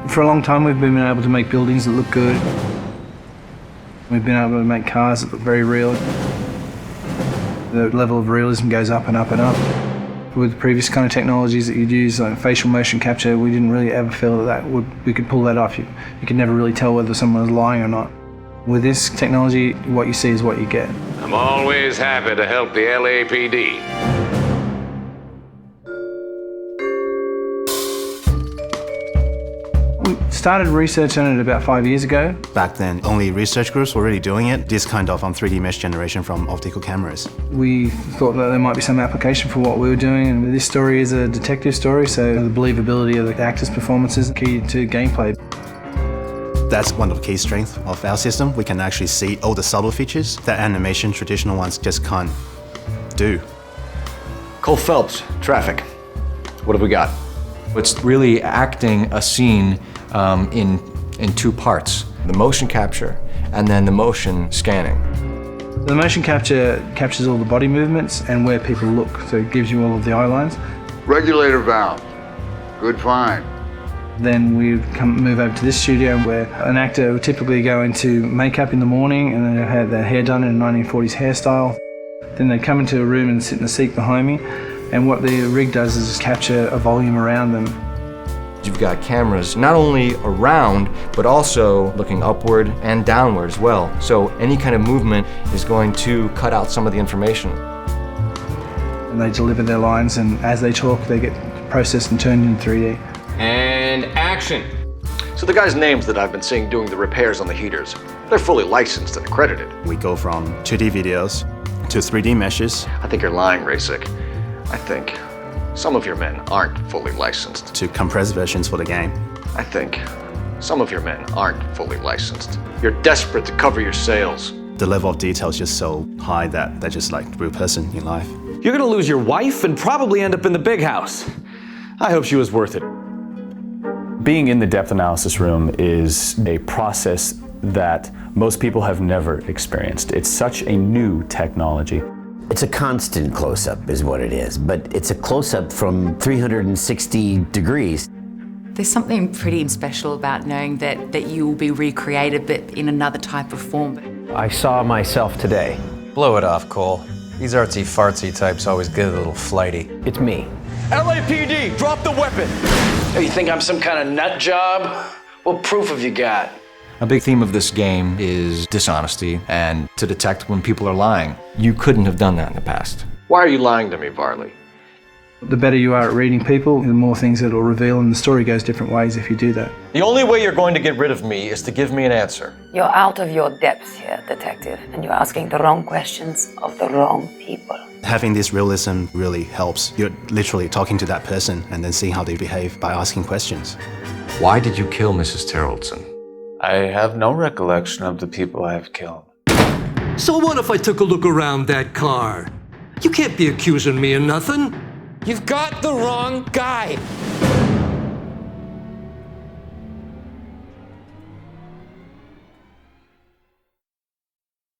For a long time we've been able to make buildings that look good. We've been able to make cars that look very real. The level of realism goes up and up and up. With previous kind of technologies that you'd use, like facial motion capture, we didn't really ever feel that we could pull that off. You could never really tell whether someone was lying or not. With this technology, what you see is what you get. I'm always happy to help the LAPD. We started research on it about 5 years ago. Back then, only research groups were already doing it, this kind of 3D mesh generation from optical cameras. We thought that there might be some application for what we were doing, and this story is a detective story, so the believability of the actors' performances is key to gameplay. That's one of the key strengths of our system. We can actually see all the subtle features that animation traditional ones just can't do. Cole Phelps, traffic. What have we got? It's really acting a scene in two parts, the motion capture and then the motion scanning. The motion capture captures all the body movements and where people look, so it gives you all of the eye lines. Regulator valve. Good find. Then we'd move over to this studio where an actor would typically go into makeup in the morning and then they'd have their hair done in a 1940s hairstyle. Then they'd come into a room and sit in the seat behind me, and what the rig does is just capture a volume around them. You've got cameras not only around, but also looking upward and downward as well. So any kind of movement is going to cut out some of the information. And they deliver their lines, and as they talk, they get processed and turned into 3D. And action. So the guys' names that I've been seeing doing the repairs on the heaters, they're fully licensed and accredited. We go from 2D videos to 3D meshes. I think you're lying, Rasik. I think some of your men aren't fully licensed. To compressed versions for the game. I think some of your men aren't fully licensed. You're desperate to cover your sales. The level of detail is just so high that they're just like a real person in life. You're gonna lose your wife and probably end up in the big house. I hope she was worth it. Being in the depth analysis room is a process that most people have never experienced. It's such a new technology. It's a constant close-up is what it is, but it's a close-up from 360 degrees. There's something pretty special about knowing that you will be recreated but in another type of form. I saw myself today. Blow it off, Cole. These artsy-fartsy types always get a little flighty. It's me. LAPD, drop the weapon! Hey, you think I'm some kind of nut job? What proof have you got? A big theme of this game is dishonesty and to detect when people are lying. You couldn't have done that in the past. Why are you lying to me, Varley? The better you are at reading people, the more things it'll reveal, and the story goes different ways if you do that. The only way you're going to get rid of me is to give me an answer. You're out of your depth here, detective, and you're asking the wrong questions of the wrong people. Having this realism really helps. You're literally talking to that person and then seeing how they behave by asking questions. Why did you kill Mrs. Terrellson? I have no recollection of the people I have killed. So what if I took a look around that car? You can't be accusing me of nothing. You've got the wrong guy.